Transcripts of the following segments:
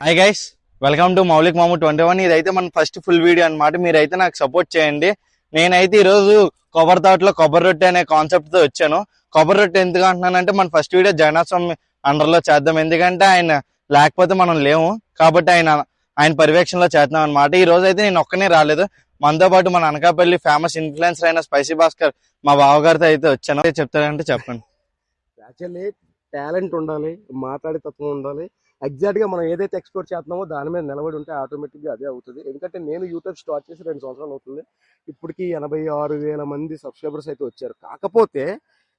Hi guys, welcome to Maulik మాము 21. ఇదైతే మన ఫస్ట్ ఫుల్ వీడియో అనమాట. మీరైతే నాకు సపోర్ట్ చేయండి. నేనైతే ఈరోజు కొబ్బరి తోటలో కొబ్బరి రొట్టె అనే కాన్సెప్ట్ తో వచ్చాను. కొబ్బరి రొట్టె ఎందుకు అంటున్నానంటే మన ఫస్ట్ వీడియో జగన్నాథస్వామి అండర్లో చేద్దాం. ఎందుకంటే ఆయన లేకపోతే మనం లేము కాబట్టి ఆయన పర్యవేక్షణలో చేద్దాం అనమాట. ఈ రోజు అయితే నేను ఒక్కనే రాలేదు, మనతో పాటు మన అనకాపల్లి ఫేమస్ ఇన్ఫ్లుయెన్సర్ అయిన స్పైసీ భాస్కర్ మా బావగారితో అయితే వచ్చాను. చెప్తారంటే చెప్పండి. యాక్చువల్లీ టాలెంట్ ఉండాలి, మాట్లాడే తత్వం ఉండాలి. ఎగ్జాక్ట్గా మనం ఏదైతే ఎక్స్ప్లోర్ చేస్తున్నామో దాని మీద నిలబడి ఉంటే ఆటోమేటిక్గా అదే అవుతుంది. ఎందుకంటే నేను యూట్యూబ్ స్టార్ట్ చేసి 2 సంవత్సరాలు అవుతుంది. ఇప్పటికి 86,000 మంది సబ్స్క్రైబర్స్ అయితే వచ్చారు. కాకపోతే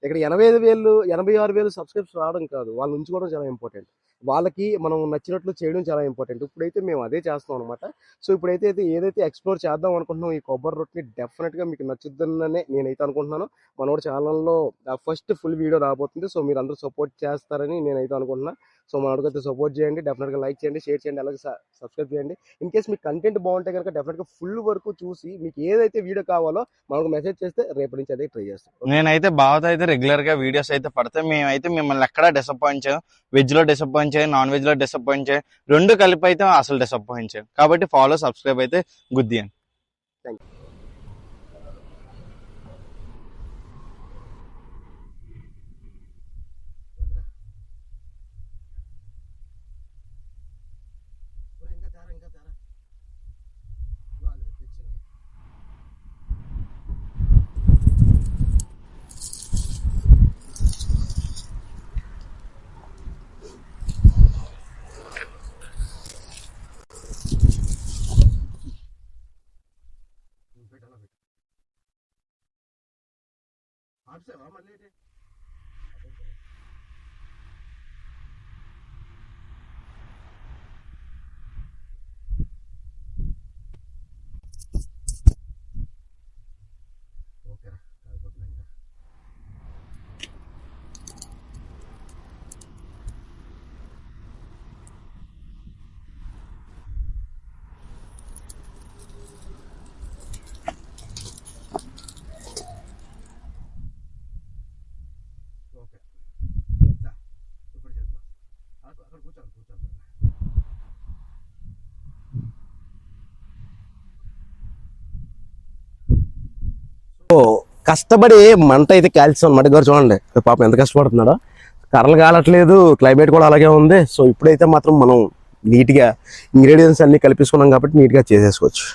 ఇక్కడ 86,000 సబ్స్క్రైబర్స్ రావడం కాదు, వాళ్ళు ఉంచుకోవడం చాలా ఇంపార్టెంట్. వాళ్ళకి మనం నచ్చినట్లు చేయడం చాలా ఇంపార్టెంట్. ఇప్పుడైతే మేము అదే చేస్తాం అనమాట. సో ఇప్పుడైతే ఏదైతే ఎక్స్ప్లోర్ చేద్దాం అనుకుంటున్నాం ఈ కొబ్బరి రొట్టెని డెఫినెట్గా మీకు నచ్చుద్దనే నేనైతే అనుకుంటున్నాను. మనోడు ఛానల్లో ఫస్ట్ ఫుల్ వీడియో రాబోతుంది. సో మీరు అందరూ సపోర్ట్ చేస్తారని నేనైతే అనుకుంటున్నా. సో మనోడికైతే సపోర్ట్ చేయండి, డెఫినెట్గా లైక్ చేయండి, షేర్ చేయండి, అలాగే సబ్స్క్రైబ్ చేయండి. ఇన్ కేస్ మీకు కంటెంట్ బాగుంటే కనుక డెఫినెట్గా ఫుల్ వరకు చూసి మీకు ఏదైతే వీడియో కావాలో మనకు మెసేజ్ చేస్తే రేపటి నుంచి అదే ట్రై చేస్తాం. నేనైతే బావతో అయితే రెగ్యులర్ గా వీడియోస్ అయితే పడతాయి. మేమైతే మిమ్మల్ని ఎక్కడా డిసప్పాయింట్ చేయం. వెజ్ లో డిసప్పాయింట్ చేయం, నాన్ వెజ్ లో డిసప్పాయింట్ చేయం, రెండు కలిపి అయితే అసలు డిసప్పాయింట్ చేయం. కాబట్టి ఫాలో, సబ్స్క్రైబ్ అయితే గుద్దియండి. Thank you. కష్టపడి మంట అయితే కాల్చాం అనమాట. గారు చూడండి పాపం ఎంత కష్టపడుతున్నాడో. కర్రలు కాలట్లేదు, క్లైమేట్ కూడా అలాగే ఉంది. సో ఇప్పుడైతే మాత్రం మనం నీట్గా ఇంగ్రీడియంట్స్ అన్ని కలిపేసుకున్నాం కాబట్టి నీట్గా చేసేసుకోవచ్చు.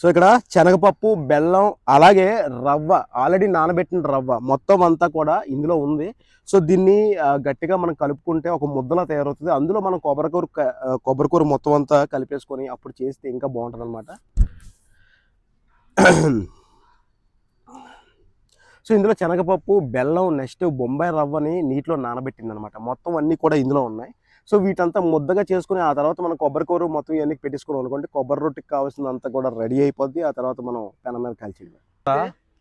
సో ఇక్కడ శనగపప్పు, బెల్లం, అలాగే రవ్వ, ఆల్రెడీ నానబెట్టిన రవ్వ మొత్తం అంతా కూడా ఇందులో ఉంది. సో దీన్ని గట్టిగా మనం కలుపుకుంటే ఒక ముద్దలా తయారవుతుంది. అందులో మనం కొబ్బరికూర మొత్తం అంతా కలిపేసుకొని అప్పుడు చేస్తే ఇంకా బాగుంటుంది అనమాట. సో ఇందులో శనగపప్పు, బెల్లం, నెక్స్ట్ బొంబాయి రవ్వని నీటిలో నానబెట్టింది అనమాట. మొత్తం అన్నీ కూడా ఇందులో ఉన్నాయి. సో వీటంతా ముద్దగా చేసుకుని ఆ తర్వాత మనం కొబ్బరికూర మొత్తం ఇవన్నీ పెట్టేసుకోవడం అనుకోండి, కొబ్బరి రొట్టెకి కావాల్సినంత కూడా రెడీ అయిపోద్ది. ఆ తర్వాత మనం పెనం మీద కాల్చేయడం.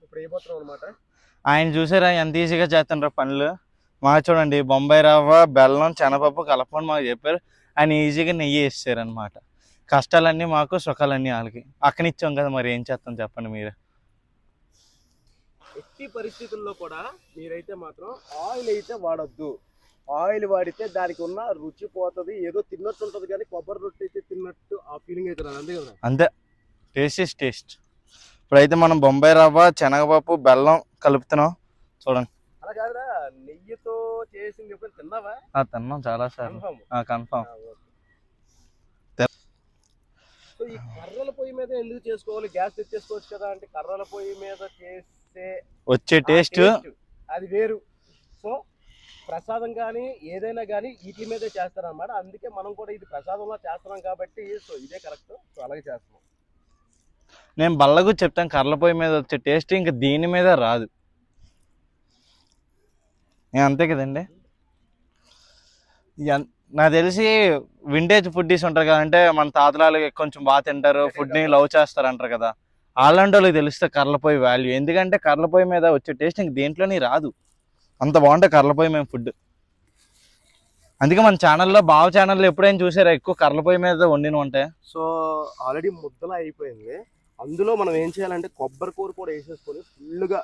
ఇప్పుడు అయిపోతున్నాం అనమాట. ఆయన చూసారా ఎంత ఈజీగా చేస్తుండ్రో పనులు. మాకు చూడండి, బొంబాయి రవ్వ, బెల్లం, శనగపప్పు కలపని మాకు చెప్పారు. ఆయన ఈజీగా నెయ్యి వేసారు అనమాట. కష్టాలన్నీ మాకు, సుఖాలన్నీ వాళ్ళకి. అక్కనిచ్చాం కదా, మరి ఏం చేస్తాం చెప్పండి మీరు. ఎట్టి పరిస్థితుల్లో కూడా మీరైతే మాత్రం ఆయిల్ అయితే వాడొద్దు. ఆయిల్ వాడితే దానికి ఉన్న రుచి పోతుంది. ఏదో తిన్నట్టు ఉంటుంది కానీ కొబ్బరి రొట్టె అయితే తిన్నట్టు ఆ ఫీలింగ్ అయితే రాదు. అంతే కదా? అంతే, టేస్ట్ ఇస్ టేస్ట్. ఇప్పుడైతే మనం బొంబాయి రవ్వ, శనగపప్పు, బెల్లం కలుపుతున్నాం. చూడండి. అలా కాదురా, నెయ్యితో చేసింది ఎప్పుడు తిన్నావా? తిన్నాం చాలా సార్లు. కన్ఫామ్. సో ఈ కర్రల పొయ్యి మీద ఎందుకు చేసుకోవాలి? గ్యాస్ తెచ్చేసుకోవచ్చు కదా. అంటే కర్రల పొయ్యి మీద చేస్తే వచ్చే టేస్ట్ అది వేరు. సో ప్రసాదం కానీ ఏదైనా కానీ వీటి మీదే చేస్తారన్నమాట. అందుకే మనం కూడా ఇది ప్రసాదంలో చేస్తున్నాం కాబట్టి సో ఇదే కరెక్ట్. సో అలాగే చేస్తున్నాం. నేను బల్లగు చెప్తాను, కర్రల పొయ్యి మీద వచ్చే టేస్ట్ ఇంకా దీని మీద రాదు. అంతే కదండి. నాకు తెలిసి వింటేజ్ ఫుడ్డీస్ ఉంటారు కదా, అంటే మన తాతలాలు కొంచెం బాగా తింటారు, ఫుడ్ని లవ్ చేస్తారు అంటారు కదా, అలాంటి వాళ్ళకి తెలిస్తే కర్రల పొయ్యి వాల్యూ. ఎందుకంటే కర్రల పొయ్యి మీద వచ్చే టేస్ట్ ఇంక దేంట్లోనే రాదు. అంత బాగుంటుంది కర్రల పొయ్యి మేము ఫుడ్. అందుకే మన ఛానల్లో, బావ ఛానల్లో ఎప్పుడైనా చూసారా ఎక్కువ కర్రల పొయ్యి మీద వండిన ఉంటాయి. సో ఆల్రెడీ ముద్దలా అయిపోయింది. అందులో మనం ఏం చేయాలంటే కొబ్బరి కూర కూడా వేసేసుకొని ఫుల్గా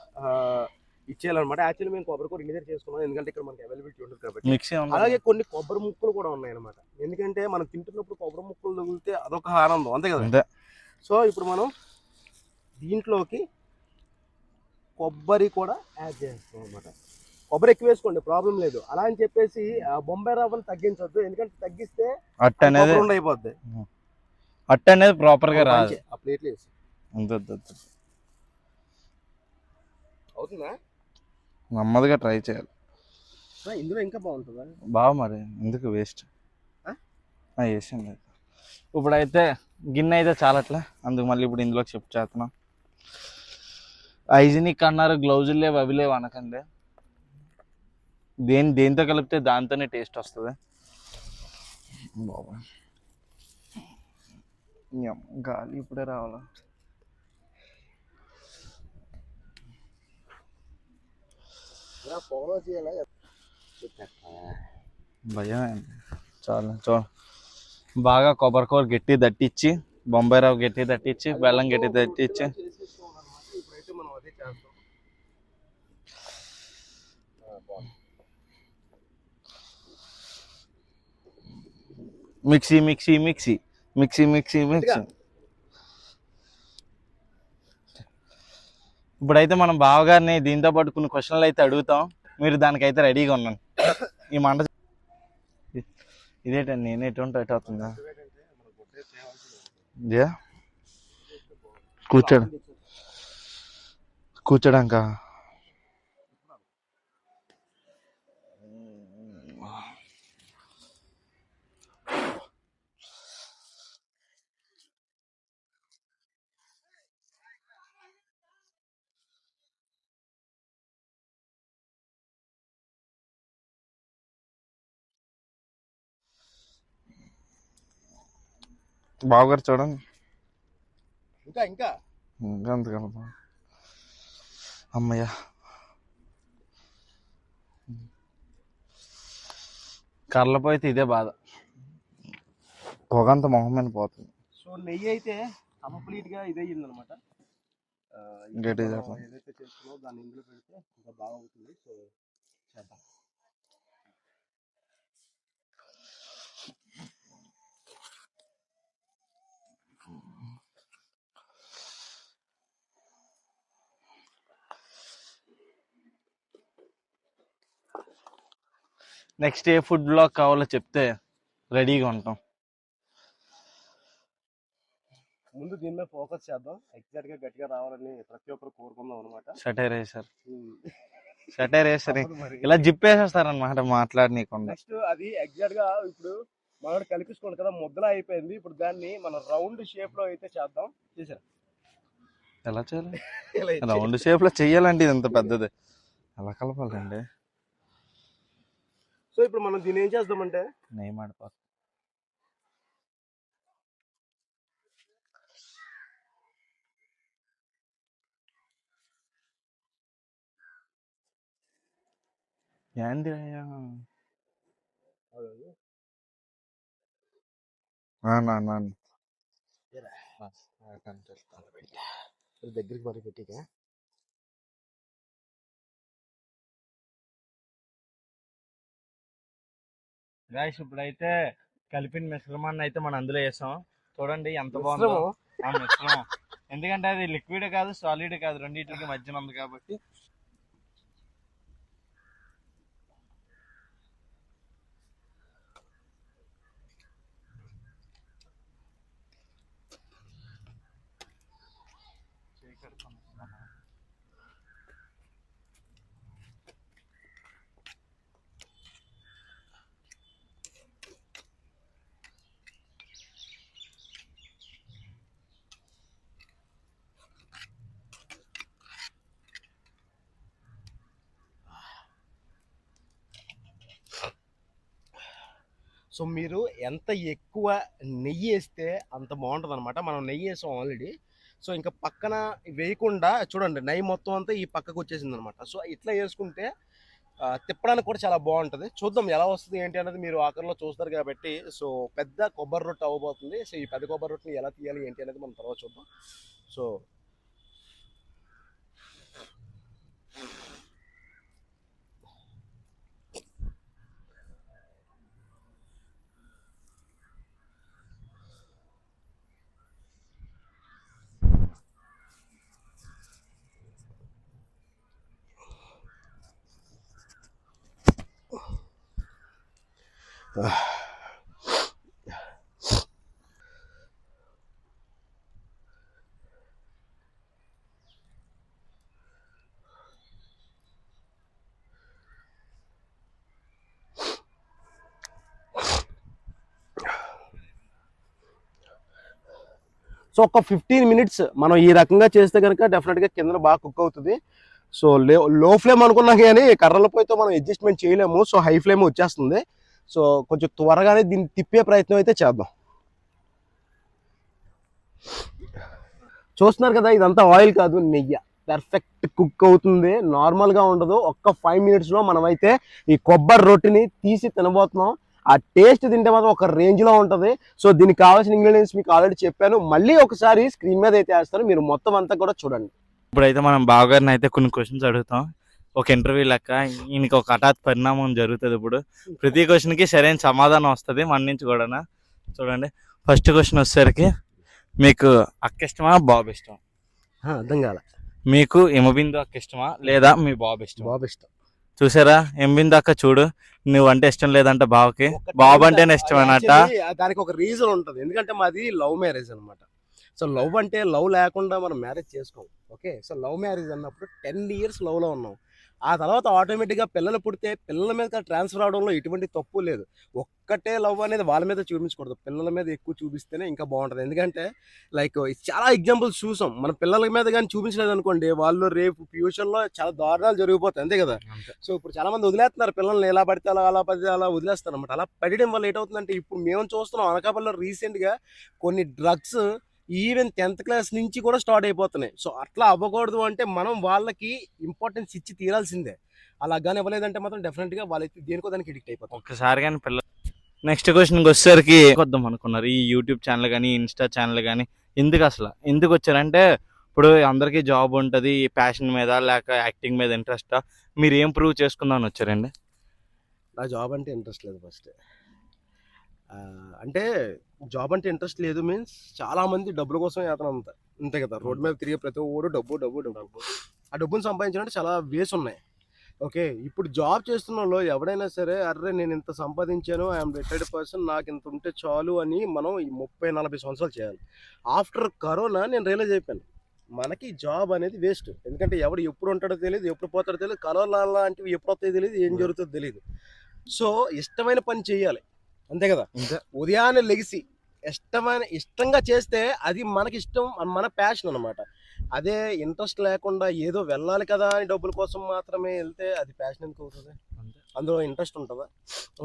ఇచ్చేయాలన్నమాట. యాక్చువల్లీ మేము కొబ్బరి కూర ఇంటి దగ్గర చేసుకున్నాం, ఎందుకంటే ఇక్కడ మనకి అవైలబిలిటీ ఉంటుంది కాబట్టి. మిక్సీ ఉంది. అలాగే కొన్ని కొబ్బరి ముక్కలు కూడా ఉన్నాయి అనమాట, ఎందుకంటే మనం తింటున్నప్పుడు కొబ్బరి ముక్కలు తగిలితే అదొక ఆనందం, అంతే కదా. అంతే. సో ఇప్పుడు మనం దీంట్లోకి కొబ్బరి కూడా యాడ్ చేస్తాం అనమాట. కొబ్బరి ఎక్కువ వేసుకోండి, ప్రాబ్లం లేదు. అలా అని చెప్పేసి బొంబాయి రవ్వను తగ్గించొద్దు, ఎందుకంటే తగ్గిస్తే అట్ట అనేది అయిపోద్ది. అట్ట అనేది ప్రాపర్ గా రాదు. ఆ ప్లేట్లు వేసి అవుతుందా, నెమ్మదిగా ట్రై చేయాలి. ఇందులో ఇంకా బాగుంటుందా బాగా, మరి ఎందుకు వేస్ట్ వేసింది. ఇప్పుడైతే గిన్నె అయితే చాలట్లే, అందుకు మళ్ళీ ఇప్పుడు ఇందులోకి షిఫ్ట్ చేస్తున్నాం. హైజీనిక్ అన్నారు, గ్లౌజులు లేవు, అవి లేవు అనకండి. దేంతో కలిపితే దాంతోనే టేస్ట్ వస్తుంది. బాబా గాలి ఇప్పుడే రావాలా. భయం అయింది. చాలు బాగా కొబ్బరికూర గట్టి దట్టించి, బొంబాయి రవ్వ గట్టి దట్టించి, బెల్లం గట్టి దట్టించి mixie mixie mixie mixie mixie mixie. ఇప్పుడైతే మనం బావగారిని దీంతో పాటు కొన్ని క్వశ్చన్లు అయితే అడుగుతాం, మీరు దానికైతే రెడీగా ఉన్నాను. ఈ మంట ఇదేటండి, నేను ఎటువంటి అటు అవుతుందా కూర్చోడాక బావగారు చూడండి. ఇంకా ఇంకా ఇంకా అంతకన్నా అమ్మయ్య. కర్రలపోయితే ఇదే బాధ, పొగంత మొహం మీద పోతుంది. సో నెయ్యి అయితే కంప్లీట్ గా ఇదే అయ్యింది అనమాట. ఏదైతే చేస్తున్నామో దాన్ని ఇందులో పెడితే ఇంకా బాగా అవుతుంది. సో చేద్దాం. నెక్స్ట్ ఏ ఫుడ్ బ్లాగ్ కావాలో చెప్తే రెడీగా ఉంటాం. ముందు దీని మీద ఫోకస్ చేద్దాం, ఎగ్జాక్ట్ గా గట్టిగా రావాలని ప్రతి ఒక్కరు కోరుకుందాం అనమాట. షటైర్ వేసారు ఇలా జిప్పేసేస్తారు అనమాట మాట్లాడనీకుండా. నెక్స్ట్ అది ఎగ్జాక్ట్ గా ఇప్పుడు మనం కలిపించుకోండి కదా, ముద్దలా అయిపోయింది. ఇప్పుడు దాన్ని మనం రౌండ్ షేప్ లో అయితే చేద్దాం. చేసారు ఎలా చేయాలి? రౌండ్ షేప్ లో చెయ్యాలండి, ఇది ఇంత పెద్దది ఎలా కలపాలండి? సో ఇప్పుడు మనం దీన్ని ఏం చేద్దామంటే నెయ్యి మాడిపోతుంది. ఏంది దగ్గరికి మరి పెట్టిగా. గాయస్ ఇప్పుడైతే కలిపిన మిశ్రమాన్ని అయితే మనం అందులో వేసాం. చూడండి ఎంత బాగుందో ఆ మిశ్రమం. ఎందుకంటే అది లిక్విడ్ కాదు, సాలిడ్ కాదు, రెండింటికి మధ్యన ఉంది కాబట్టి. సో మీరు ఎంత ఎక్కువ నెయ్యి వేస్తే అంత బాగుంటుంది అనమాట. మనం నెయ్యి వేసాం ఆల్రెడీ. సో ఇంకా పక్కన వేయకుండా చూడండి, నెయ్యి మొత్తం అంతా ఈ పక్కకు వచ్చేసింది అనమాట. సో ఇట్లా వేసుకుంటే తిప్పడానికి కూడా చాలా బాగుంటుంది. చూద్దాం ఎలా వస్తుంది ఏంటి అనేది మీరు ఆఖరిలో చూస్తారు కాబట్టి. సో పెద్ద కొబ్బరి రొట్టె అవ్వబోతుంది. సో ఈ పెద్ద కొబ్బరి రొట్టెని ఎలా తీయాలి ఏంటి అనేది మనం తర్వాత చూద్దాం. సో సో ఒక 15 మినిట్స్ మనం ఈ రకంగా చేస్తే కనుక డెఫినెట్గా కింద బాగా కుక్ అవుతుంది. సో లో ఫ్లేమ్ అనుకున్నా కానీ కర్రల పొయ్యితో మనం అడ్జస్ట్మెంట్ చేయలేము. సో హై ఫ్లేమ్ వచ్చేస్తుంది. సో కొంచెం త్వరగానే దీన్ని తిప్పే ప్రయత్నం అయితే చేద్దాం. చూస్తున్నారు కదా, ఇదంతా ఆయిల్ కాదు, నెయ్యి. పర్ఫెక్ట్ కుక్ అవుతుంది, నార్మల్గా ఉండదు. ఒక్క 5 మినిట్స్లో మనమైతే ఈ కొబ్బరి రొట్టిని తీసి తినబోతున్నాం. ఆ టేస్ట్ తింటే మాత్రం ఒక రేంజ్లో ఉంటుంది. సో దీనికి కావాల్సిన ఇంగ్రీడియంట్స్ మీకు ఆల్రెడీ చెప్పాను. మళ్ళీ ఒకసారి స్క్రీన్ మీద అయితే వేస్తాను, మీరు మొత్తం అంతా కూడా చూడండి. ఇప్పుడైతే మనం బావగారిని అయితే కొన్ని క్వశ్చన్స్ అడుగుతాం. ఒక ఇంటర్వ్యూ లెక్క ఈయనకి ఒక హఠాత్ పరిణామం జరుగుతుంది. ఇప్పుడు ప్రతి క్వశ్చన్కి సరైన సమాధానం వస్తుంది మన నుంచి కూడా. చూడండి, ఫస్ట్ క్వశ్చన్ వచ్చేసరికి మీకు అక్క ఇష్టమా బాబు ఇష్టమా? అర్థం కాల. మీకు హిమబిందు అక్క ఇష్టమా లేదా మీ బాబు ఇష్టం? బాబు ఇష్టం. చూసారా, హిమబిందు అక్క చూడు, నువ్వు అంటే ఇష్టం లేదంట బావకి, బాబు అంటేనే ఇష్టమేనట. దానికి ఒక రీజన్ ఉంటుంది, ఎందుకంటే మాది లవ్ మ్యారేజ్ అనమాట. సో లవ్ అంటే లవ్ లేకుండా మనం మ్యారేజ్ చేసుకోం. ఓకే, సో లవ్ మ్యారేజ్ అన్నప్పుడు 10 years లవ్లో ఉన్నాం. ఆ తర్వాత ఆటోమేటిక్గా పిల్లలు పుడితే పిల్లల మీద ట్రాన్స్ఫర్ అవడంలో ఎటువంటి తప్పు లేదు. ఒక్కటే లవ్ అనేది వాళ్ళ మీద చూపించకూడదు, పిల్లల మీద ఎక్కువ చూపిస్తేనే ఇంకా బాగుంటుంది. ఎందుకంటే లైక్ చాలా ఎగ్జాంపుల్స్ చూసాం. మన పిల్లల మీద కానీ చూపించలేదు అనుకోండి, వాళ్ళు రేపు ఫ్యూచర్లో చాలా దారుణాలు జరిగిపోతాయి. అంతే కదా. సో ఇప్పుడు చాలా మంది వదిలేస్తున్నారు పిల్లల్ని, ఎలా పడితే అలా పడితే అలా వదిలేస్తారు అనమాట. అలా పడడం వల్ల ఏటవుతుందంటే, ఇప్పుడు మేము చూస్తున్నాం అనకాపల్లిలో రీసెంట్గా కొన్ని డ్రగ్స్ ఈవెన్ 10th క్లాస్ నుంచి కూడా స్టార్ట్ అయిపోతున్నాయి. సో అట్లా అవ్వకూడదు అంటే మనం వాళ్ళకి ఇంపార్టెన్స్ ఇచ్చి తీరాల్సిందే. అలా కానీ ఇవ్వలేదంటే మాత్రం డెఫినెట్గా వాళ్ళకి దేనికో దానికి ఎడిక్ట్ అయిపోతాం ఒక్కసారి కానీ పిల్లలు. నెక్స్ట్ క్వశ్చన్కి వచ్చేసరికి వద్దాం అనుకున్నారు ఈ యూట్యూబ్ ఛానల్ కానీ ఇన్స్టా ఛానల్ కానీ ఎందుకు వచ్చారంటే, ఇప్పుడు అందరికీ జాబ్ ఉంటుంది, ప్యాషన్ మీద లేక యాక్టింగ్ మీద ఇంట్రెస్టా, మీరు ఏం ప్రూవ్ చేసుకుందామని వచ్చారండి? నా జాబ్ అంటే ఇంట్రెస్ట్ లేదు ఫస్ట్. అంటే జాబ్ అంటే ఇంట్రెస్ట్ లేదు మీన్స్ చాలా మంది డబ్బుల కోసం యాతన అంతే కదా. రోడ్డు మీద తిరిగే ప్రతి ఒక్కడు డబ్బు డబ్బు డబ్బు. ఆ డబ్బును సంపాదించాలంటే చాలా వేస్ ఉన్నాయి. ఓకే, ఇప్పుడు జాబ్ చేస్తున్న వాళ్ళు ఎవడైనా సరే, అర్రే నేను ఇంత సంపాదించాను, ఐఎమ్ రిటైర్డ్ పర్సన్, నాకు ఇంత ఉంటే చాలు అని మనం ఈ 30-40 సంవత్సరాలు చేయాలి. ఆఫ్టర్ కరోనా నేను రియలైజ్ అయిపోయాను, మనకి జాబ్ అనేది వేస్ట్. ఎందుకంటే ఎవడు ఎప్పుడు ఉంటాడో తెలియదు, ఎప్పుడు పోతాడో తెలియదు, కరోనా లాంటివి ఎప్పుడు వస్తాయో తెలియదు, ఏం జరుగుతుందో తెలియదు. సో ఇష్టమైన పని చేయాలి, అంతే కదా. ఉదయాన్నే లెగిసి ఇష్టంగా చేస్తే అది మనకి ఇష్టం, మన ప్యాషన్ అనమాట. అదే ఇంట్రెస్ట్ లేకుండా ఏదో వెళ్ళాలి కదా అని డబ్బుల కోసం మాత్రమే వెళ్తే అది ప్యాషన్ ఎందుకు అవుతుంది? అందులో ఇంట్రెస్ట్ ఉంటుందా?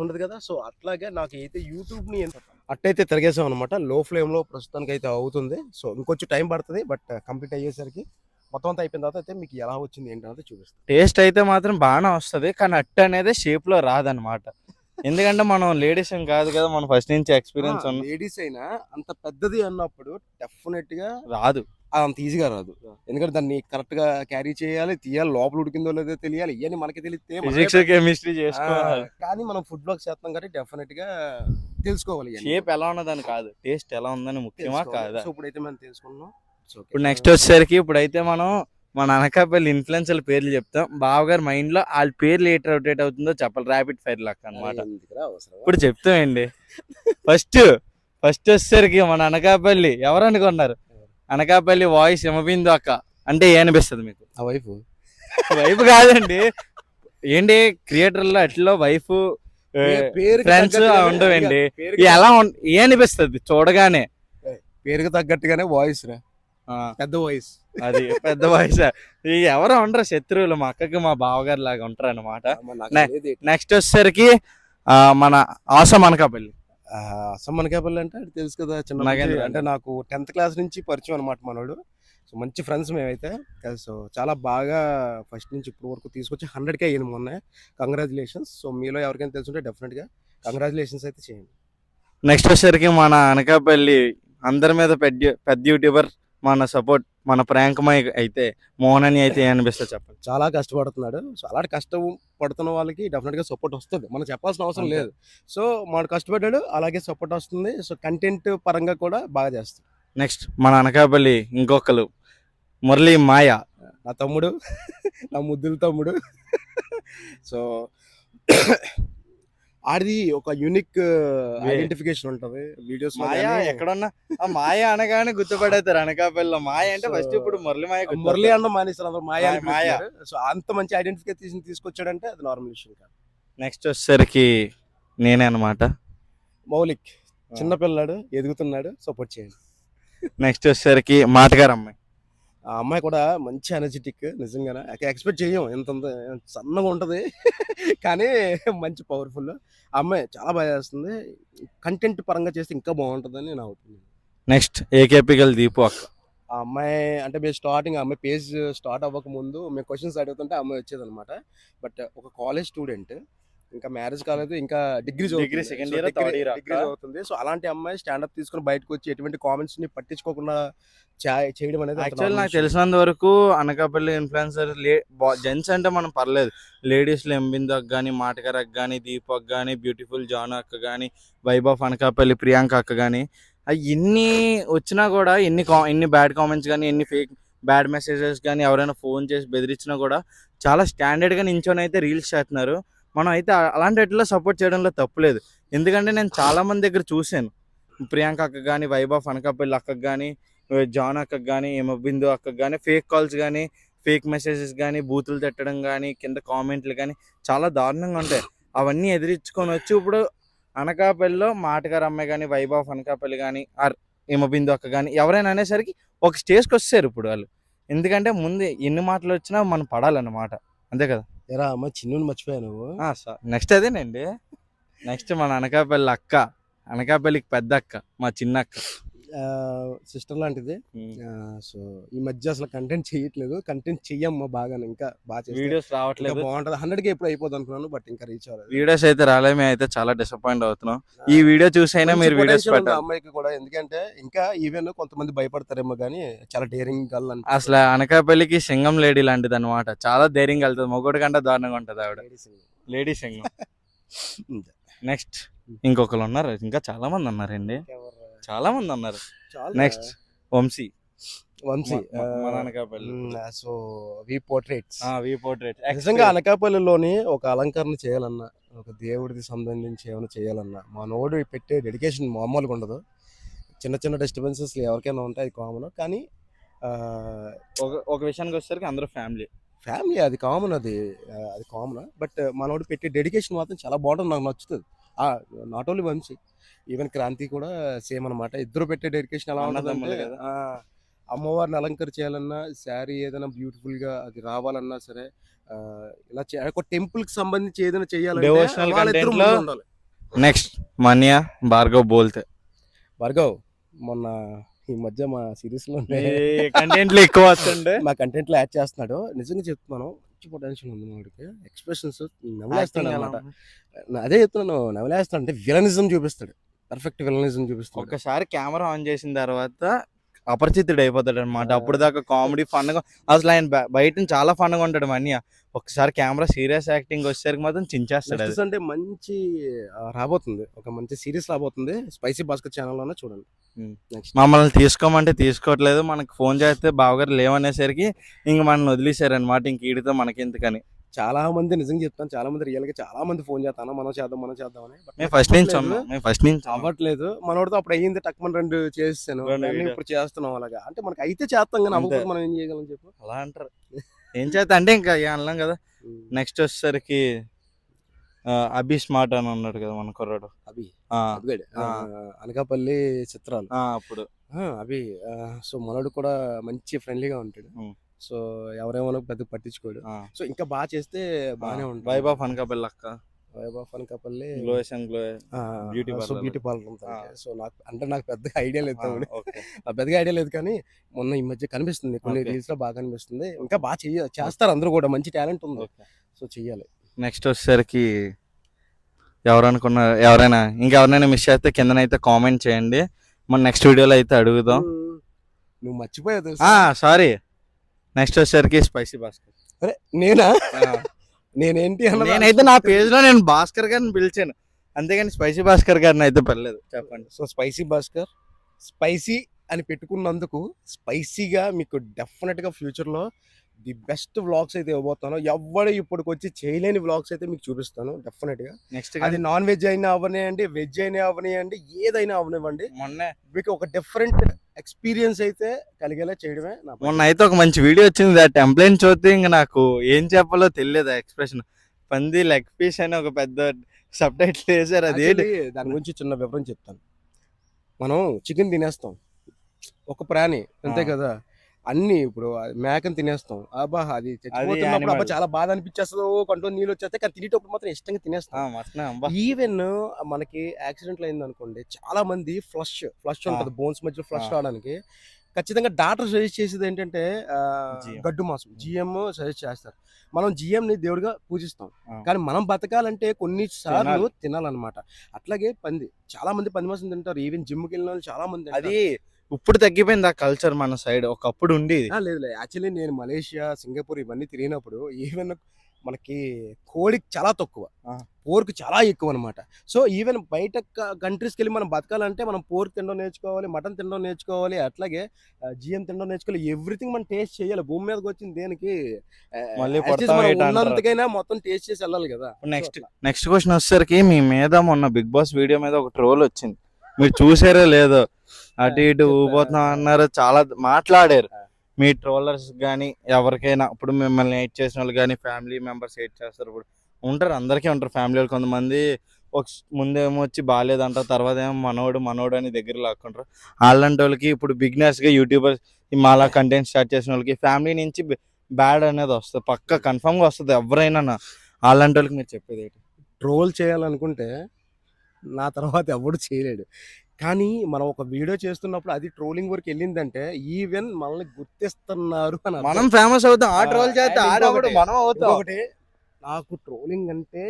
ఉండదు కదా. సో అట్లాగే నాకు అయితే యూట్యూబ్ని అట్టయితే తిరిగేసాం అనమాట. లో ఫ్లేమ్లో ప్రస్తుతానికి అయితే అవుతుంది. సో ఇంకొంచెం టైం పడుతుంది, బట్ కంప్లీట్ అయ్యేసరికి మొత్తం అంతా అయిపోయిన తర్వాత అయితే మీకు ఎలా వచ్చింది ఏంటనేది చూపిస్తాను. టేస్ట్ అయితే మాత్రం బాగానే వస్తుంది, కానీ అట్టు అనేది షేప్లో రాదనమాట. ఎందుకంటే మనం లేడీస్ ఏం కాదు కదా, మనం ఫస్ట్ నుంచి ఎక్స్పీరియన్స్ ఉన్న లేడీస్ అయినా అంత పెద్దది అన్నప్పుడు డెఫినెట్గా రాదు, అంత ఈజీగా రాదు. ఎందుకంటే దాన్ని కరెక్ట్గా క్యారీ చేయాలి, తీయాలి, లోపల ఉడికిందో లేదో తెలియాలి, ఇవన్నీ మనకి తెలిస్తే ఫిజిక్స్ కెమిస్ట్రీ చేసుకోవాలి. కానీ మనం ఫుడ్ బ్లాగ్ చేస్తాం కాబట్టి డెఫినెట్గా తెలుసుకోవాలి. షేప్ ఎలా ఉన్నదని కాదు, టేస్ట్ ఎలా ఉందని ముఖ్యమా కాదా. సో ఇప్పుడైతే మనం తెలుసుకున్నాం. ఇప్పుడు నెక్స్ట్ వచ్చేసరికి ఇప్పుడైతే మనం మన అనకాపల్లి ఇన్ఫ్లుయెన్సర్ల పేర్లు చెప్తాం. బావగారు మైండ్ లో వాళ్ళ పేర్లు ఏ రొటేట్ అవుతుందో చెప్పాలి, ర్యాపిడ్ ఫైర్ లెక్క అనమాట. ఇప్పుడు చెప్తామండి. ఫస్ట్ వచ్చేసరికి మన అనకాపల్లి ఎవరు అనుకున్నారు? అనకాపల్లి వాయిస్ హిమబిందు అక్క అంటే ఏ అనిపిస్తుంది మీకు? ఆ వైఫ్ కాదండి, ఏంటి క్రియేటర్లో అట్లా వైఫ్ ఫ్రెండ్స్ ఉండవండి, ఎలా ఏ అనిపిస్తుంది చూడగానే? పేరుకి తగ్గట్టుగానే వాయిస్ రా, పెద్ద వాయిస్. అది పెద్ద వాయిస్. ఎవరో ఉండరు శత్రువులు, మా అక్కకి మా బావగారు లాగా ఉంటారు అనమాట. నెక్స్ట్ వచ్చేసరికి మన ఆసం అనకాపల్లి. ఆసం అనకాపల్లి అంటే తెలుసు కదా, చిన్న అంటే నాకు 10th క్లాస్ నుంచి పరిచయం అనమాట మనోడు. సో మంచి ఫ్రెండ్స్ మేమైతే. సో చాలా బాగా ఫస్ట్ నుంచి ఇప్పుడు వరకు తీసుకొచ్చి 100K అయ్యింది మొన్న. కంగ్రాచులేషన్స్. సో మీలో ఎవరికైనా తెలుసుంటే డెఫినెట్గా కంగ్రాచులేషన్స్ అయితే చేయండి. నెక్స్ట్ వచ్చేసరికి మన అనకాపల్లి అందరి మీద పెద్ద యూట్యూబర్, మన సపోర్ట్, మన ప్రాంకమై అయితే మోహన్ అని అయితే అనిపిస్తుంది చెప్పండి. చాలా కష్టపడుతున్నాడు. సో అలాంటి కష్టం పడుతున్న వాళ్ళకి డెఫినెట్గా సపోర్ట్ వస్తుంది, మనం చెప్పాల్సిన అవసరం లేదు. సో వాడు కష్టపడ్డాడు, అలాగే సపోర్ట్ వస్తుంది. సో కంటెంట్ పరంగా కూడా బాగా చేస్తాడు. నెక్స్ట్ మన అనకాపల్లి ఇంకొకరు మురళీ మాయ, నా తమ్ముడు, నా ముద్దుల తమ్ముడు. సో ఆడిది ఒక యూనిక్ Way. ఐడెంటిఫికేషన్ ఉంటది వీడియోస్ లో మాయ ఎక్కడున్నా ఆ మాయ అనగానే గుర్తుపడేస్తారు అనకాపల్లిలో. మాయ అంటే So, ఫస్ట్ ఇప్పుడు మురళి మాయ మురళి అన్న మానేస్తారు అందరూ మాయ మాయ. సో అంత మంచి ఐడెంటిఫికేషన్ తీసుకొచ్చాడంటే అది నార్మల్ విషయం కాదు. నెక్స్ట్ వచ్చేసరికి నేనే అనమాట. మౌలిక్ చిన్నపిల్లాడు ఎదుగుతున్నాడు, సపోర్ట్ చేయండి. నెక్స్ట్ వచ్చేసరికి మాటగారు అమ్మాయి. ఆ అమ్మాయి కూడా మంచి ఎనర్జెటిక్, నిజంగానే ఎక్స్పెక్ట్ చేయం ఎంత సన్నగా ఉంటది కానీ మంచి పవర్ఫుల్. ఆ అమ్మాయి చాలా బాగా చేస్తుంది. కంటెంట్ పరంగా చేస్తే ఇంకా బాగుంటుందని నా ఒపీనియన్. నెక్స్ట్ ఏకేపీ గల్ దీపు అక్క. ఆ అమ్మాయి అంటే మేము స్టార్టింగ్ ఆ అమ్మాయి పేజ్ స్టార్ట్ అవ్వక ముందు మేము క్వశ్చన్స్ అడుగుతుంటే ఆ అమ్మాయి వచ్చేది అనమాట. బట్ ఒక కాలేజ్ స్టూడెంట్, ఇంకా మ్యారేజ్ కాలేదు, ఇంకా degree second year, third year అక్క. చదువుతుంది. సో అలాంటి అమ్మాయి స్టాండప్ తీసుకుని బయటకు వచ్చి ఎటువంటి కామెంట్స్ ని పట్టించుకోకుండా చేయడం అనేది అంత యాక్చువల్ normal నాకు విషయం. తెలిసినంత వరకు అనకాపల్లి ఇన్ఫ్లుయెన్సర్ జెంట్స్ అంటే మనం పర్లేదు. లేడీస్ లో ఎంబిందక్ కానీ, మాటగారక్ కానీ, దీపక్ కానీ, బ్యూటిఫుల్ జాన్ అక్క కానీ, వైబ్ ఆఫ్ అనకాపల్లి ప్రియాంక అక్క కానీ, ఎన్ని వచ్చినా కూడా ఎన్ని బ్యాడ్ కామెంట్స్ కానీ, ఎన్ని ఫేక్ బ్యాడ్ మెసేజెస్ కానీ, ఎవరైనా ఫోన్ చేసి బెదిరించినా కూడా చాలా స్టాండర్డ్ గా నించొని అయితే రీల్స్ చేస్తున్నారు. మనం అయితే అలాంటి వాటిలో సపోర్ట్ చేయడంలో తప్పులేదు. ఎందుకంటే నేను చాలా మంది దగ్గర చూశాను. ప్రియాంక అక్క కానీ, వైబ్ ఆఫ్ అనకాపల్లి అక్కకు కానీ, జాన్ అక్కకు కానీ, బిందు అక్కకు కానీ ఫేక్ కాల్స్ కానీ, ఫేక్ మెసేజెస్ కానీ, బూతులు తిట్టడం కానీ, కింద కామెంట్లు కానీ చాలా దారుణంగా ఉంటాయి. అవన్నీ ఎదిరించుకొని వచ్చి ఇప్పుడు అనకాపల్లిలో మాటగారు అమ్మాయి కానీ, వైబ్ ఆఫ్ అనకాపల్లి కానీ, ఆర్ బిందు అక్క కానీ ఎవరైనా అనేసరికి ఒక స్టేజ్కి వచ్చారు ఇప్పుడు వాళ్ళు. ఎందుకంటే ముందు ఎన్ని మాటలు వచ్చినా మనం పడాలన్నమాట, అంతే కదా. ఎరా అమ్మాయి చిన్నుని మర్చిపోయా నువ్వు. నెక్స్ట్ అదేనండి. నెక్స్ట్ మన అనకాపల్లి అక్క, అనకాపల్లికి పెద్ద అక్క, మా చిన్న అక్క, సిస్టర్ లాంటిది. సో ఈ మధ్య అసలు కంటెంట్ చేయట్లేదు, కంటెంట్ చెయ్యమ్మా బాగా, ఇంకా బాగా వీడియోస్ రావట్లేదు. బాగుంటది. 100K ఎప్పుడు అయిపోద్ది అనుకున్నాను, బట్ ఇంకా రీచ్ అవ్వలేదు. వీడియోస్ అయితే రాలేదు. మేము అయితే చాలా డిసప్పాయింట్ అవుతున్నాం. ఈ వీడియో చూసైనా మీరు వీడియోస్ పెట్టాలి. అమ్మాయికి కూడా, ఎందుకంటే ఇంకా ఈవెన్ కొంతమంది భయపడతారేమో కానీ చాలా డేరింగ్ గర్ల్ అని. అసలు అనకాపల్లికి సింగం లేడీ లాంటిది అనమాట. చాలా ధైర్యంగా వెళ్తుంది. మొగోడి కంటే దారుణంగా ఉంటది ఆవిడ, లేడీ సింగం. నెక్స్ట్ ఇంకొకరు ఉన్నారు, ఇంకా చాలా మంది ఉన్నారండి, చాలా మంది ఉన్నారు. నెక్స్ట్ వంశీ మన అనకాపల్లి. So we portraits. నిజంగా అనకాపల్లిలోని ఒక అలంకరణ చేయాలన్నా, ఒక దేవుడికి సంబంధించి ఏమైనా చేయాలన్నా మా నోడు పెట్టే డెడికేషన్ మామూలుగా ఉండదు. చిన్న చిన్న డిస్టర్బెన్సెస్ ఎవరికైనా ఉంటాయి, అది కామన్. కానీ ఒక విషయానికి వచ్చేసరికి అందరూ ఫ్యామిలీ అది కామన్, అది కామన్. బట్ మనోడు పెట్టే డెడికేషన్ మాత్రం చాలా బాగుంటుంది, నాకు నచ్చుతుంది. Not only Vamshi, even Kranti కూడా సేమ్ అనమాట. ఇద్దరు పెట్టే డెడికేషన్ ఎలా ఉంటుందంటే, అమ్మవారిని అలంకరించాలన్నా, శారీ ఏదైనా బ్యూటిఫుల్ గా అది రావాలన్నా సరే, ఇలా ఒక టెంపుల్ కి సంబంధించి ఏదైనా చేయాలి. నెక్స్ట్ మన్యా భార్గవ్ బోల్తే. భార్గవ్ మొన్న ఈ మధ్య మా సిరీస్ లో కంటెంట్లు ఎక్కువ వస్తుండే, మా కంటెంట్ లో యాడ్ చేస్తున్నాడు. నిజంగా చెప్తున్నాను, మంచి పొటెన్షియల్ ఉంది వాడికి. ఎక్స్ప్రెషన్స్ నవ్వులేస్తాడు అనమాట. అదే చెప్తున్నాను, నవ్వులేస్తాడు అంటే విలనిజం చూపిస్తాడు, పర్ఫెక్ట్ విలనిజం చూపిస్తాడు. ఒకసారి కెమెరా ఆన్ చేసిన తర్వాత అపరిచితుడు అయిపోతాడు అనమాట. అప్పుడు దాకా కామెడీ ఫన్ గా, అసలు ఆయన బయట చాలా ఫన్ గా ఉంటాడు మన్య. ఒకసారి కెమెరా సీరియస్ యాక్టింగ్ వచ్చేసరికి మాత్రం చించేస్తాడు. అంటే మంచి రాబోతుంది, ఒక మంచి సిరీస్ రాబోతుంది స్పైసీ భాస్కర్ ఛానల్ లోనే చూడండి. మమ్మల్ని తీసుకోమంటే తీసుకోవట్లేదు, మనకి ఫోన్ చేస్తే బావగారు లేవనేసరికి ఇంక మనల్ని వదిలేశారు అనమాట. ఇంక ఈడితో మనకెందుకని. చాలా మంది నిజంగా చెప్తాను, చాలా మంది రియల్ గా చాలా మంది ఫోన్ చేస్తాను, మనం చేద్దాం అని. మేము ఫస్ట్ నుంచి అవ్వట్లేదు. మనోడితో అప్పుడు అయ్యింది, టక్మన్ 2 చేస్తాను, ఇప్పుడు చేస్తున్నాం. అలాగా అంటే మనకి అయితే చేస్తాం కానీ అవ్వకపోతే మనం ఏం చేయగలం చెప్పు. అలా అంటారు, ఏం చేస్తా అంటే ఇంకా అనలేం కదా. నెక్స్ట్ వచ్చేసరికి అభి స్మార్ట్ అని ఉన్నాడు కదా మన కుర్రాడు, అనకాపల్లి చిత్రాలు అప్పుడు అభి. సో మనోడు కూడా మంచి ఫ్రెండ్లీగా ఉంటాడు. సో ఎవరేమో పెద్ద పట్టించుకోడు. సో ఇంకా బాగా చేస్తే బాగానే ఉంటుంది. వైబ్ ఆఫ్ అనకాపల్లి అక్క, vibe of Anakapalli beauty parlour ఉంటుంది. సో నాకు పెద్దగా ఐడియా లేదు, పెద్దగా ఐడియా లేదు. కానీ మొన్న ఈ మధ్య కనిపిస్తుంది, కొన్ని రీల్స్ లో బాగా కనిపిస్తుంది. ఇంకా బాగా చేస్తారు అందరూ కూడా, మంచి టాలెంట్ ఉంది. సో చెయ్యాలి. నెక్స్ట్ వచ్చేసరికి ఎవరైనా ఇంకెవరైనా మిస్ చేస్తే కిందనైతే కామెంట్ చేయండి, మన నెక్స్ట్ వీడియోలో అయితే అడుగుదాం. నువ్వు మర్చిపోయావు, సారీ. నెక్స్ట్ వచ్చేసరికి స్పైసీ భాస్కర్. అరే నేనా? నేనేంటి నేనైతే నా పేజ్ లో నేను భాస్కర్ గారిని పిలిచాను, అంతేగాని స్పైసీ భాస్కర్ గారిని అయితే పిలలేదు. చెప్పండి. సో స్పైసీ భాస్కర్, స్పైసీ అని పెట్టుకున్నందుకు స్పైసీగా మీకు డెఫినెట్ గా ఫ్యూచర్ లో ది బెస్ట్ వ్లాగ్స్ అయితే ఇవ్వబోతాను. ఎవ్వడు ఇప్పటికొచ్చి చేయలేని వ్లాగ్స్ అయితే మీకు చూపిస్తాను డెఫినెట్‌గా. నెక్స్ట్ అది నాన్ వెజ్ అయినా అవ్వనియండి, వెజ్ అయినా అవ్వనియండి, ఏదైనా అవ్వనివ్వండి. మొన్నే మీకు ఒక డిఫరెంట్ ఎక్స్‌పీరియన్స్ అయితే కలిగేలా చేయడమే నా మొన్న అయితే ఒక మంచి వీడియో వచ్చింది. ఆ టెంప్లెట్ చూస్తే ఇంక నాకు ఏం చెప్పాలో తెలియదు ఆ ఎక్స్ప్రెషన్. పంది లెగ్ పీస్ అని ఒక పెద్ద సబ్ టైటిల్ వేసారు. అదేంటి యాక్చువల్లీ దాని గురించి చిన్న వివరం చెప్తాను. మనం చికెన్ తినేస్తాం. ఒక ప్రాణి అంతే ఆ. కదా! అన్నీ ఇప్పుడు మేకని తినేస్తాం. అబ్బా! అది చచ్చిపోతున్నప్పుడు అబ్బా! యానిమల్ చాలా బాధ అనిపించేస్తదో కంట్లో నీళ్ళొచ్చేస్తాయి. కానీ తినేటప్పుడు మాత్రం ఇష్టంగా తినేస్తాం. మస్తనే అబ్బా. ఈవెన్ మనకి యాక్సిడెంట్లు అయిందనుకోండి, చాలా మంది ఫ్లష్ ఆ, ఉంటది. బోన్స్ మధ్యలో ఫ్లష్ ఆ, రావడానికి ఖచ్చితంగా డాక్టర్ సజెస్ట్ చేసేది ఏంటంటే జిఎం. గడ్డు మాంసం జీఎం సజెస్ట్ చేస్తారు. మనం జీఎంని దేవుడిగా పూజిస్తాం. ఆ, కానీ మనం బతకాలంటే కొన్ని సార్లు తినాలి. తినాలన్నమాట. అట్లాగే పంది. చాలా మంది పంది మాంసం తింటారు. ఈవెన్ జిమ్‌కి వెళ్ళిన వాళ్ళు చాలా మంది తింటారు. అది ఇప్పుడు తగ్గిపోయింది ఆ కల్చర్ మన సైడ్. ఒకప్పుడు ఉండేది. లేదు. యాక్చువల్లీ నేను మలేషియా, సింగపూర్ ఇవన్నీ తిరిగినప్పుడు ఈవెన్ మనకి కోడికి చాలా తక్కువ. ఆ. పోర్క్ చాలా ఎక్కువనమాట. సో, ఈవెన్ బయట కంట్రీస్‌కెళ్ళి మనం బతకాలంటే మనం పోర్క్ తినడం నేర్చుకోవాలి, మటన్ తినడం నేర్చుకోవాలి, అట్లాగే జీఎం తినడం నేర్చుకోవాలి. ఎవ్రీథింగ్ మనం టేస్ట్ చేయాలి. భూమి మీదకొచ్చింది దేనికి? మళ్ళీ యాజ్ ఇట్ ఈజ్ పుడతాం మనం ఏట అంటారు. ఉన్నంతకైనా మొత్తం టేస్ట్ చేసి ఎళ్ళాలి గదా! సో, నెక్స్ట్ అట్లా. నెక్స్ట్ క్వశ్చన్ వచ్చేసరికి మీ మీద మొన్న బిగ్ బాస్ వీడియో మీద ఒక ట్రోల్ వచ్చింది. మీరు చూసారో లేదో? అటు ఇటు చెప్పా. ఊపోతున్నాం అన్నారు. చాలా మాట్లాడారు. ఆ! మీ ట్రోలర్స్ కానీ ఎవరికైనా ఇప్పుడు మిమ్మల్ని హేట్ చేసిన వాళ్ళు కానీ ఫ్యామిలీ మెంబర్స్ హేట్ చేస్తారు. ఇప్పుడు ఉంటారు, అందరికీ ఉంటారు ఫ్యామిలీ వాళ్ళు. కొంతమంది ముందేమో వచ్చి బాగాలేదంటారు, తర్వాత ఏమో మనోడు అని దగ్గర లాక్కుంటారు. అలాంటి వాళ్ళకి ఇప్పుడు బిగినర్స్గా యూట్యూబర్స్ మాలా కంటెంట్ స్టార్ట్ చేసిన వాళ్ళకి ఫ్యామిలీ నుంచి బ్యాడ్ అనేది వస్తుంది. పక్క కన్ఫర్మ్గా వస్తుంది ఎవరైనా. అలాంటి వాళ్ళకి మీరు చెప్పేది ఏంటి? ట్రోల్ చేయాలనుకుంటే నా తర్వాత ఎవడు చేయలేడు. కానీ మనం ఒక వీడియో చేస్తున్నప్పుడు అది ట్రోలింగ్ వరకు వెళ్ళిందంటే ఈవెన్ మనల్ని గుర్తిస్తున్నారు అని అర్థం. మనం ఫేమస్ అవుతాం, ఆ ట్రోల్ చేస్తే అండ్ ఆడప్పుడు ఇంకొకటి, మనం అవుతాం. ఇంకొకటి నాకు ట్రోలింగ్ అంటే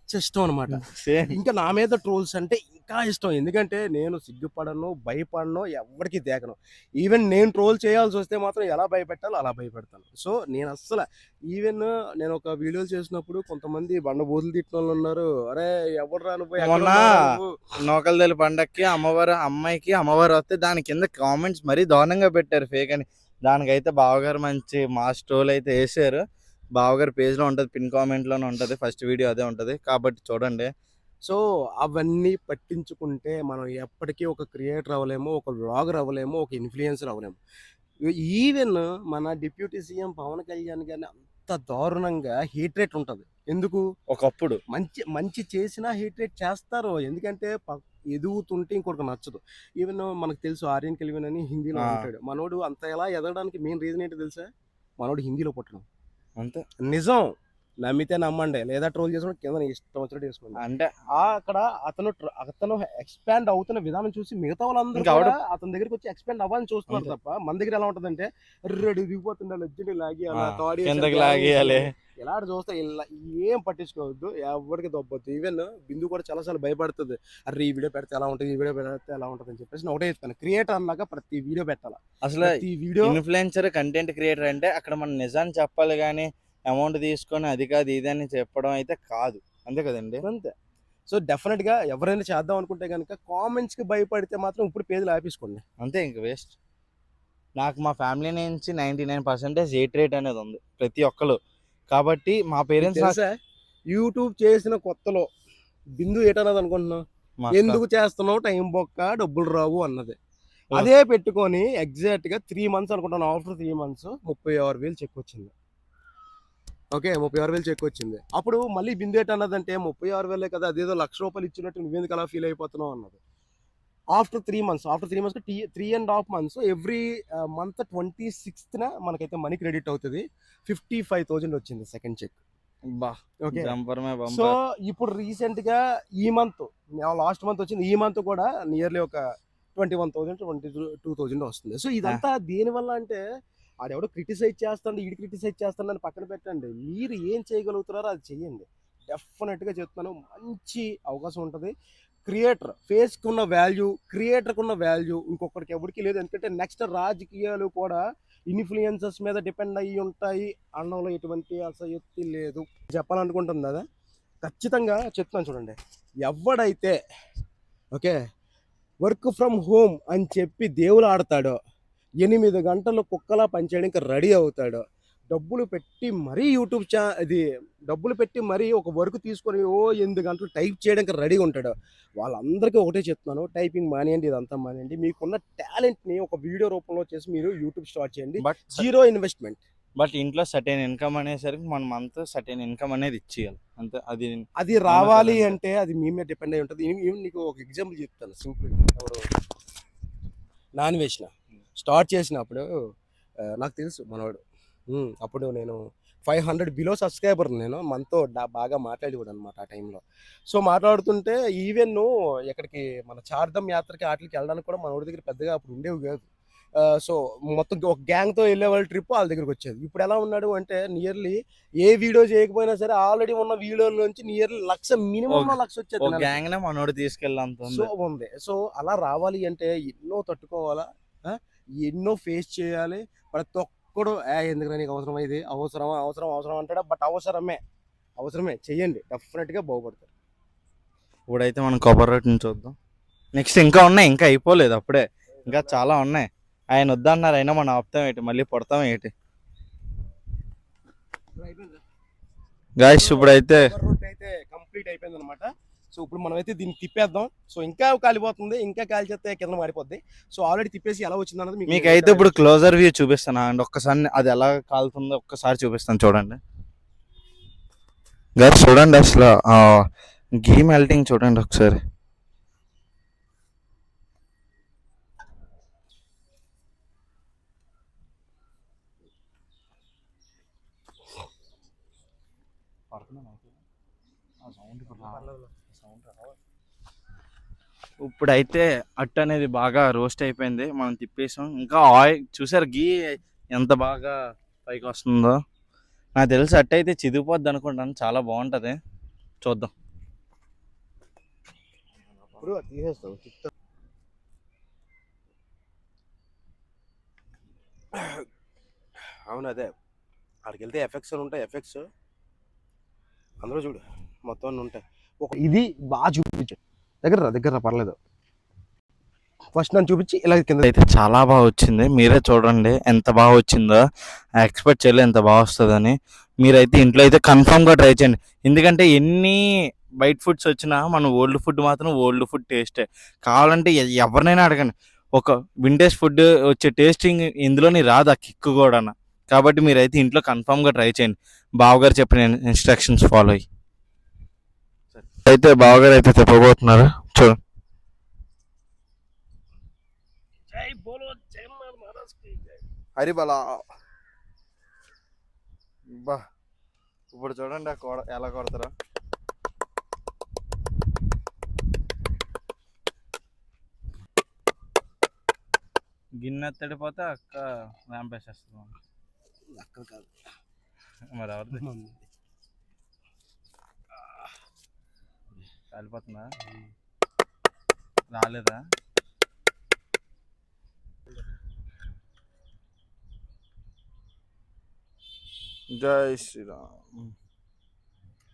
ఇష్టం అనమాట. సేమ్. ఇంకా నా మీద ట్రోల్స్ అంటే ఇంకా ఇష్టం. ఎందుకంటే నేను సిగ్గుపడను, భయపడను, ఎవరికి దేకను. ఈవెన్ నేను ట్రోల్ చేయాల్సి వస్తే మాత్రం ఎలా భయపెట్టాలో అలా భయపెడతాను. సో నేను అస్సలు ఈవెన్ నేను ఒక వీడియోలు చేసినప్పుడు కొంతమంది బండబూతులు తిట్టిన వాళ్ళు ఉన్నారు. అరే ఎవడురా నువ్వు, ఎక్కడ మొన్న ఉన్నావురా నువ్వు? నూకలదల్లి పండక్కి అమ్మాయికి అమ్మవారు వస్తే దాని కింద కామెంట్స్ మరీ దారుణంగా పెట్టారు, ఫేక్ అని. దానికైతే బావగారు మంచి మాస్ ట్రోల్ అయితే వేసారు. బావగారి పేజ్లో ఉంటుంది, పిన్ కామెంట్లోనే ఉంటుంది, ఫస్ట్ వీడియో అదే ఉంటుంది, కాబట్టి చూడండి. సో అవన్నీ పట్టించుకుంటే మనం ఎప్పటికీ ఒక క్రియేటర్ అవ్వలేము, ఒక వ్లాగర్ అవ్వలేము, ఒక ఇన్ఫ్లుయెన్సర్ అవ్వలేము. ఈవెన్ మన డిప్యూటీ సీఎం పవన్ కళ్యాణ్ గారిని అంత దారుణంగా హేట్ రేట్ ఉంటుంది. ఎందుకు? ఒకప్పుడు మంచి చేసినా హేట్ రేట్ చేస్తారు. ఎందుకంటే ఎదుగుతుంటే ఇంకొకరికి నచ్చదు. ఈవెన్ మనకు తెలుసు ఆర్యన్ కెల్విన్ అని హిందీలో ఆ. ఉంటాడు. మనోడు అంత ఎలా ఎదగడానికి మెయిన్ రీజన్ ఏంటో తెలుసా? మనోడు హిందీలో పుట్టడం. అంతే. నిజం. నమ్మితే నమ్మండి, లేదా ట్రోల్ చేసుకుంటే కింద ఇష్టం వచ్చినట్టు చేసుకోండి. అంటే అక్కడ అతను ఎక్స్పాండ్ అవుతున్న విధానం చూసి మిగతా వాళ్ళందరూ ఇంకా కూడా అతని దగ్గరికి వచ్చి ఎక్స్పాండ్ అవ్వాలని చూస్తున్నారు అంతే. తప్ప మన దగ్గర ఎలా ఉంటుందంటే రెడీ దిగిపోతుండే లజ్జని లాగి అలా ఆ, తాడి కిందకి లాగేయాలి. ఇలా చూస్తే ఇలా ఏం పట్టించుకోవద్దు, ఎవరికి దొబ్బొద్దు. ఈవెన్ బిందు కూడా చాలాసార్లు భయపడుతుంది. అరే ఈ వీడియో పెడితే ఎలా ఉంటుంది, ఈ వీడియో పెడితే ఎలా ఉంటుంది అని చెప్పేసి నేను ఒకటే చెప్తాను, క్రియేటర్ అన్నాక ప్రతి వీడియో పెట్టాలి. అసలు ప్రతి వీడియో ఇన్ఫ్లుయెన్సర్ కంటెంట్ క్రియేటర్ అంటే అక్కడ మనం నిజాన్ని చెప్పాలి కానీ అమౌంట్ తీసుకొని అది కాదు ఇది అని చెప్పడం అయితే కాదు. అంతే కదండి. అంతే. సో డెఫినెట్ గా ఎవరైనా చేద్దాం అనుకుంటే కనుక కామెంట్స్ కి భయపడితే మాత్రం ఇప్పుడు పేజీలు ఆపేసుకోండి. అంతే, ఇంక వేస్ట్. నాకు మా ఫ్యామిలీ నుంచి 99% హేట్ రేట్ అనేది ఉంది ప్రతి ఒక్కరు. కాబట్టి మా పేరెంట్స్ తెలుసా యూట్యూబ్ చేసిన కొత్తలో బిందు ఏటన్నది అనుకుంటున్నావు? ఎందుకు చేస్తున్నావు, టైం బొక్క, డబ్బులు రావు అన్నది. అదే పెట్టుకొని ఎగ్జాక్ట్ గా 3 మంత్స్ అనుకుంటాను. ఆఫ్టర్ 3 మంత్స్ 36,000 చెక్ వచ్చింది. ఓకే, 36,000 చెక్ వచ్చింది. అప్పుడు మళ్ళీ బిందు ఏటన్నదంటే 36,000 కదా, అదేదో ₹1,00,000 ఇచ్చినట్టు నువ్వెందుకు అలా ఫీల్ అయిపోతున్నావు అన్నది. After 3 months 3.5 months every month 26th మనకైతే మనీ క్రెడిట్ అవుతుంది. 55,000 వచ్చింది సెకండ్ చెక్. ఓకే. సో ఇప్పుడు రీసెంట్ గా ఈ మంత్ లాస్ట్ మంత్ వచ్చింది. ఈ మంత్ కూడా నియర్లీ ఒక 21,000 22,000 వస్తుంది. సో ఇదంతా దేని వల్ల అంటే ఆడెవడో క్రిటిసైజ్ చేస్తాడు, ఈడు క్రిటిసైజ్ చేస్తాడని పక్కన పెట్టండి. మీరు ఏం చేయగలుగుతున్నారో అది చెయ్యండి. డెఫినెట్గా చెప్తాను, మంచి అవకాశం ఉంటుంది. క్రియేటర్ ఫేస్కి ఉన్న వాల్యూ, క్రియేటర్కి ఉన్న వాల్యూ ఇంకొకరికి ఎవరికి లేదు. ఎందుకంటే నెక్స్ట్ రాజకీయాలు కూడా ఇన్ఫ్లుయెన్సర్స్ మీద డిపెండ్ అయ్యి ఉంటాయి అనడంలో ఎటువంటి అసయోక్తి లేదు. చెప్పాలనుకుంటుంది కదా, ఖచ్చితంగా చెప్తాను చూడండి. ఎవడైతే ఓకే వర్క్ ఫ్రమ్ హోమ్ అని చెప్పి దేవులు ఆడతాడో, 8 గంటలు కుక్కలా పనిచేయడానికి రెడీ అవుతాడో, డబ్బులు పెట్టి మరీ డబ్బులు పెట్టి మరీ ఒక వర్క్ తీసుకొని 8 గంటలు టైప్ చేయడానికి రెడీగా ఉంటాడు. వాళ్ళందరికీ ఒకటే చెప్తున్నాను, టైపింగ్ మానేయండి, ఇదంతా మానేయండి. మీకున్న టాలెంట్ని ఒక వీడియో రూపంలో చేసి మీరు యూట్యూబ్ స్టార్ట్ చేయండి. Zero investment. బట్ ఇంట్లో సర్టెన్ ఇన్కమ్ అనేసరికి మనం మంత్ సర్టెన్ ఇన్కమ్ అనేది ఇచ్చేయాలి అంతే. అది రావాలి అంటే అది మీ మీద డిపెండ్ అయి ఉంటుంది. నీకు ఒక ఎగ్జాంపుల్ చెప్తాను సింపుల్. ఎవరు నాన్ స్టార్ట్ చేసినప్పుడు నాకు తెలుసు మనవాడు. అప్పుడు నేను 500 బిలో సబ్స్క్రైబర్, నేను మనతో బాగా మాట్లాడేవాడు అనమాట ఆ టైంలో. సో మాట్లాడుతుంటే ఈవెన్ ఎక్కడికి మన చార్ధమ్ యాత్రకి వాటికి వెళ్ళడానికి కూడా మన ఊరి దగ్గర పెద్దగా అప్పుడు ఉండేవి కాదు. సో మొత్తం ఒక గ్యాంగ్తో వెళ్ళే వాళ్ళ ట్రిప్ వాళ్ళ దగ్గరికి వచ్చేది. ఇప్పుడు ఎలా ఉన్నాడు అంటే నియర్లీ ఏ వీడియో చేయకపోయినా సరే ఆల్రెడీ ఉన్న వీడియోలోంచి నియర్లీ మినిమం 1,00,000 వచ్చేది. సో ఉంది. సో అలా రావాలి అంటే ఎన్నో తట్టుకోవాలా, ఎన్నో ఫేస్ చేయాలి. ప్రతి ఒక్కడు ఎందుకు నీకు అవసరం, ఇది అవసరం అంటాడా. బట్ అవసరమే చెయ్యండి, డెఫినెట్గా బాగుపడతారు. ఇప్పుడైతే మనం కొబ్బరి రొట్టెని చూద్దాం. నెక్స్ట్ ఇంకా ఉన్నాయి, ఇంకా అయిపోలేదు, అప్పుడే ఇంకా చాలా ఉన్నాయి. ఆయన వద్దన్నారు, అయినా మనం ఆపుతాం ఏంటి, మళ్ళీ పడతాం ఏంటి. గాయ్స్ ఇప్పుడైతే కంప్లీట్ అయిపోయింది అనమాట. సో ఇప్పుడు మనం అయితే దీన్ని తిప్పేద్దాం. సో ఇంకా కాలిపోతుంది, ఇంకా కాల్చేస్తే కింద మారిపోద్ది. సో ఆల్రెడీ తిప్పేసి ఎలా వచ్చింది అన్నది మీకు అయితే ఇప్పుడు క్లోజర్ వ్యూ చూపిస్తాను అండ్ ఒక్కసారి అది ఎలా కాలుతుందో ఒక్కసారి చూపిస్తాను చూడండి. గాయ్స్ చూడండి అసలు గీ మెల్టింగ్ చూడండి ఒకసారి. ఇప్పుడైతే అట్టు అనేది బాగా రోస్ట్ అయిపోయింది, మనం తిప్పేసాం. ఇంకా ఆయిల్ చూసారు, గీ ఎంత బాగా పైకి వస్తుందో. నాకు తెలిసి అట్టు అయితే చిదిగిపోద్ది అనుకుంటాను, చాలా బాగుంటుంది. చూద్దాం. అవును, అదే అక్కడికి వెళ్తే ఎఫెక్ట్స్ ఉంటాయి. ఎఫెక్ట్స్ అందులో చూడు మొత్తం అన్నీ ఉంటాయి. ఇది బాగా చూపించు, దగ్గర పర్లేదు. ఫస్ట్ నన్ను చూపించి ఇలా కింద. అయితే చాలా బాగా వచ్చింది, మీరే చూడండి ఎంత బాగా వచ్చిందో. ఎక్స్పెక్ట్ చేయలేదు ఎంత బాగా వస్తుందని. మీరైతే ఇంట్లో అయితే కన్ఫామ్గా ట్రై చేయండి. ఎందుకంటే ఎన్ని బయట ఫుడ్స్ వచ్చినా మన ఓల్డ్ ఫుడ్ మాత్రం ఓల్డ్ ఫుడ్ టేస్టే. కావాలంటే ఎవరినైనా అడగండి, ఒక వింటేజ్ ఫుడ్ వచ్చే టేస్టింగ్ ఇందులోని రాదు, ఆ కిక్ కూడా. కాబట్టి మీరైతే ఇంట్లో కన్ఫామ్గా ట్రై చేయండి, బావగారు చెప్పిన ఇన్స్ట్రక్షన్స్ ఫాలో అయ్యి. అయితే బావగారు అయితే తిప్పబోతున్నారు చూడండి. హరి బలా బా. ఇప్పుడు చూడండి ఎలా కొడతారా. గిన్నె తడిపోతే అక్క వేంపేసేస్తుంది. అక్క కాదు మరి ఎవరిది కాలిపోతుందా, రాలేదా? జై Shri Ram.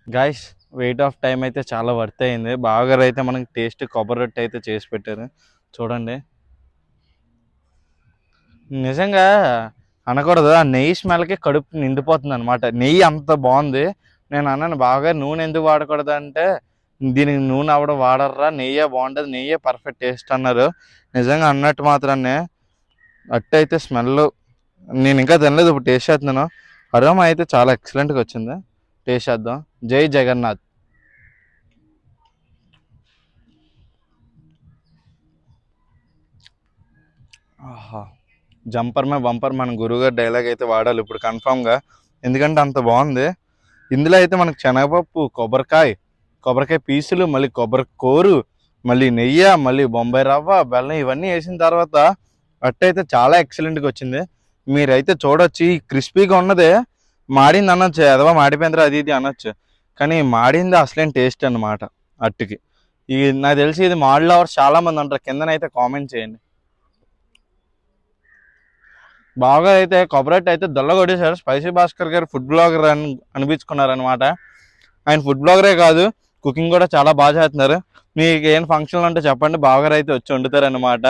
Guys wait of time అయితే చాలా వర్త్ అయింది. బాగా అయితే మనకి టేస్ట్ కొబ్బరి రొట్టె అయితే చేసి పెట్టారు చూడండి. నిజంగా అనకూడదు, ఆ నెయ్యి స్మెల్కి కడుపు నిండిపోతుంది అనమాట. నెయ్యి అంత బాగుంది. నేను అన్నాను బాగా నూనె ఎందుకు వాడకూడదు అంటే, దీనికి నూనె వాడర్రా, నెయ్యే బాగుంటుంది, నెయ్యే పర్ఫెక్ట్ టేస్ట్ అన్నారు. నిజంగా అన్నట్టు మాత్రాన్ని అట్టు అయితే స్మెల్ నేను ఇంకా తినలేదు, ఇప్పుడు టేస్ట్ చేస్తున్నాను. అరోమా అయితే చాలా ఎక్సలెంట్గా వచ్చింది, టేస్ట్ చేద్దాం. జై జగన్నాథ్. ఆహా, జంపర్ మే బంపర్ మన గురువుగారు డైలాగ్ అయితే వాడాలి ఇప్పుడు కన్ఫామ్గా, ఎందుకంటే అంత బాగుంది. ఇందులో అయితే మనకు శనగపప్పు, కొబ్బరికాయ పీసులు, మళ్ళీ కొబ్బరి కోరు, మళ్ళీ నెయ్యి, మళ్ళీ బొంబాయి రవ్వ, బెల్లం ఇవన్నీ వేసిన తర్వాత అట్టయితే చాలా ఎక్సలెంట్గా వచ్చింది. మీరైతే చూడొచ్చు, ఈ క్రిస్పీగా ఉన్నదే మాడింది అనొచ్చు, ఎదవా మాడిపోయిందిరా అది ఇది అనొచ్చు, కానీ మాడింది అసలేం టేస్ట్ అన్నమాట అట్టుకి. నాకు తెలిసి ఇది మాడ్ లవర్స్ చాలా మంది ఉంటారు, కిందనైతే కామెంట్ చేయండి. బాగా అయితే కొబ్బరి అయితే దొల్ల కొట్టేశారు. స్పైసీ భాస్కర్ గారు ఫుడ్ బ్లాగర్ అనిపించుకున్నారనమాట. ఆయన ఫుడ్ బ్లాగరే కాదు, కుకింగ్ కూడా చాలా బాగా చేస్తున్నారు. మీకు ఏం ఫంక్షన్లు అంటే చెప్పండి, బాగా అయితే వచ్చి వండుతారనమాట.